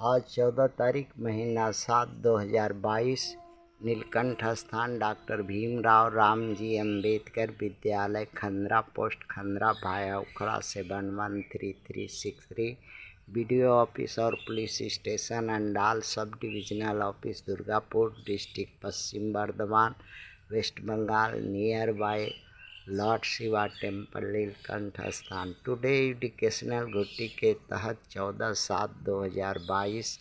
आज 14 तारीख महीना 7 2022 नीलकंठ स्थान डॉक्टर भीमराव रामजी अंबेडकर विद्यालय खंद्रा पोस्ट खंद्रा भाया उखड़ा 713363 बीडीओ ऑफिस और police station Andal sub divisional office Durgapur district Paschim Bardhaman West Bengal near by Lord Shiva temple Neelkanth Sthan. Today educational घुट्टी के तहत 14/7/2022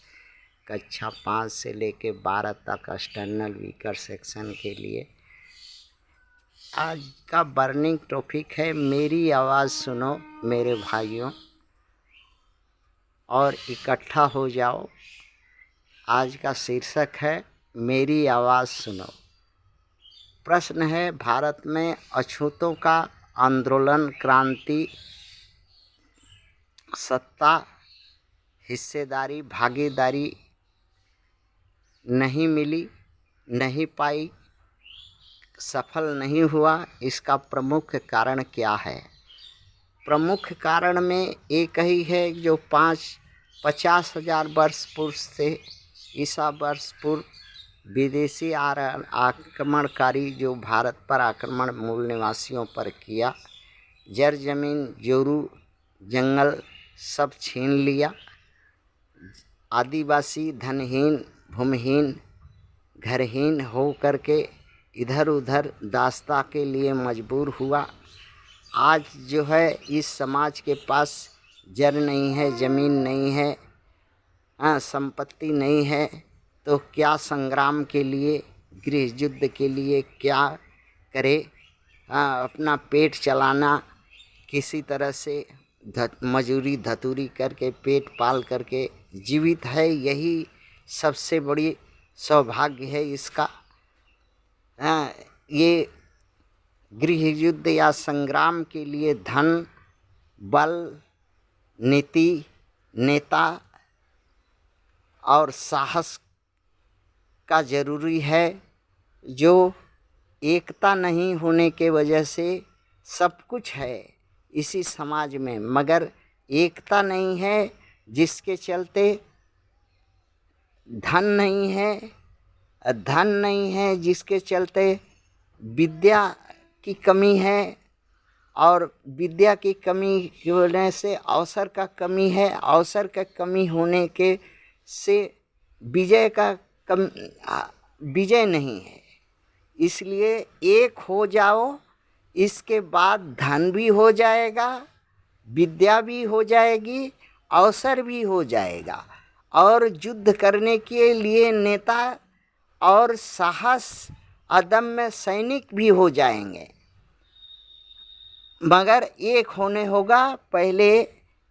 कक्षा 5 से लेकर 12 तक एक्सटर्नल वीकर सेक्शन के लिए आज का बर्निंग टॉपिक है मेरी आवाज़ सुनो मेरे भाइयों और इकट्ठा हो जाओ। आज का शीर्षक है मेरी आवाज़ सुनो। प्रश्न है, भारत में अछूतों का आंदोलन, क्रांति, सत्ता, हिस्सेदारी, भागीदारी नहीं मिली, नहीं पाई, सफल नहीं हुआ। इसका प्रमुख कारण क्या है? प्रमुख कारण में एक ही है जो 50,000 वर्ष पूर्व से ईसा वर्ष पूर्व विदेशी आक्रमणकारी जो भारत पर आक्रमण मूल निवासियों पर किया, जर जमीन जोरू जंगल सब छीन लिया। आदिवासी धनहीन भूमिहीन घरहीन हो करके इधर उधर दास्ता के लिए मजबूर हुआ। आज जो है इस समाज के पास जर नहीं है, ज़मीन नहीं है, संपत्ति नहीं है, तो क्या संग्राम के लिए, गृह युद्ध के लिए क्या करे? अपना पेट चलाना, किसी तरह से मजूरी धतूरी करके पेट पाल करके जीवित है, यही सबसे बड़ी सौभाग्य है इसका। ये गृह युद्ध या संग्राम के लिए धन, बल, नीति, नेता और साहस का ज़रूरी है, जो एकता नहीं होने के वजह से सब कुछ है इसी समाज में, मगर एकता नहीं है, जिसके चलते धन नहीं है, जिसके चलते विद्या की कमी है, और विद्या की कमी की वजह से अवसर का कमी है, अवसर का कमी होने के से विजय नहीं है। इसलिए एक हो जाओ, इसके बाद धन भी हो जाएगा, विद्या भी हो जाएगी, अवसर भी हो जाएगा, और युद्ध करने के लिए नेता और साहस अदम्य सैनिक भी हो जाएंगे। मगर एक होने होगा, पहले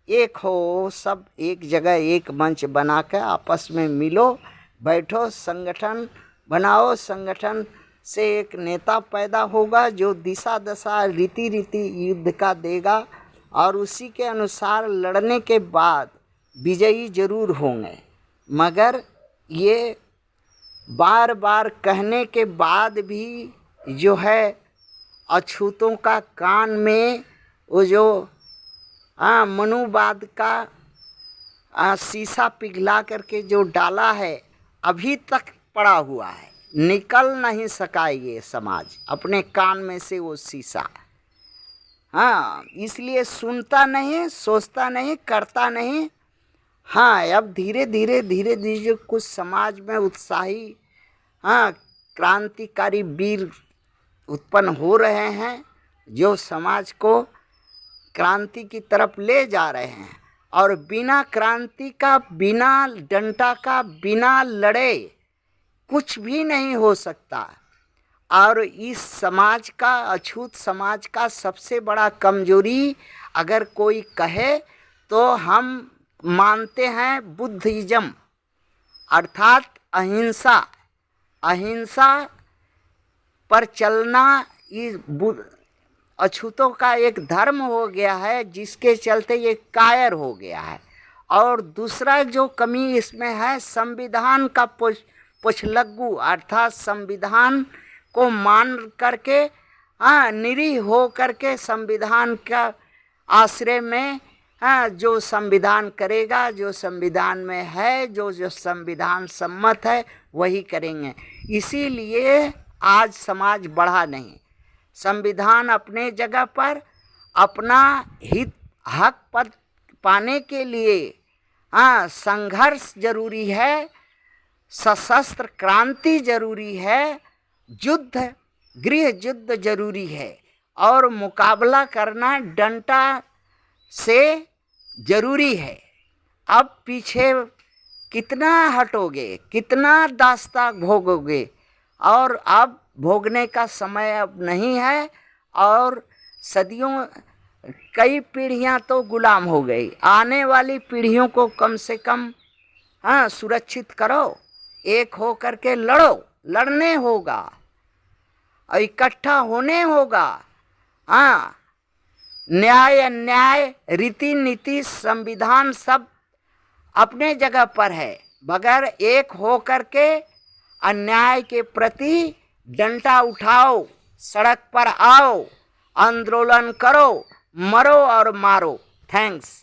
एक हो, सब एक जगह एक मंच बनाकर आपस में मिलो, बैठो, संगठन बनाओ, संगठन से एक नेता पैदा होगा जो दिशा दशा रीति युद्ध का देगा, और उसी के अनुसार लड़ने के बाद विजयी जरूर होंगे। मगर ये बार बार कहने के बाद भी जो है अछूतों का कान में वो जो मनुवाद का शीशा पिघला करके जो डाला है, अभी तक पड़ा हुआ है, निकल नहीं सका ये समाज अपने कान में से वो शीशा। इसलिए सुनता नहीं, सोचता नहीं, करता नहीं। अब धीरे धीरे कुछ समाज में उत्साही क्रांतिकारी वीर उत्पन्न हो रहे हैं, जो समाज को क्रांति की तरफ ले जा रहे हैं, और बिना क्रांति का, बिना डंडा का, बिना लड़े कुछ भी नहीं हो सकता। और इस समाज का, अछूत समाज का सबसे बड़ा कमजोरी अगर कोई कहे तो हम मानते हैं बुद्धिज्म, अर्थात अहिंसा पर चलना अछूतों का एक धर्म हो गया है, जिसके चलते ये कायर हो गया है। और दूसरा जो कमी इसमें है, संविधान का पुछलग्गू, अर्थात संविधान को मान करके निरीह हो करके संविधान का आश्रय में हाँ, जो संविधान करेगा, जो संविधान में है, जो जो संविधान सम्मत है वही करेंगे। इसीलिए आज समाज बढ़ा नहीं। संविधान अपने जगह पर अपना हित हक पद पाने के लिए हाँ संघर्ष जरूरी है, सशस्त्र क्रांति जरूरी है, युद्ध गृह युद्ध जरूरी है, और मुकाबला करना डंडा से जरूरी है। अब पीछे कितना हटोगे, कितना दास्तां भोगोगे, और अब भोगने का समय अब नहीं है। और सदियों कई पीढ़ियां तो गुलाम हो गई, आने वाली पीढ़ियों को कम से कम हाँ सुरक्षित करो, एक हो करके लड़ो, लड़ने होगा और इकट्ठा होने होगा। हाँ, न्याय अन्याय रीति नीति संविधान सब अपने जगह पर है, मगर एक हो करके अन्याय के प्रति डंडा उठाओ, सड़क पर आओ, आंदोलन करो, मरो और मारो। थैंक्स।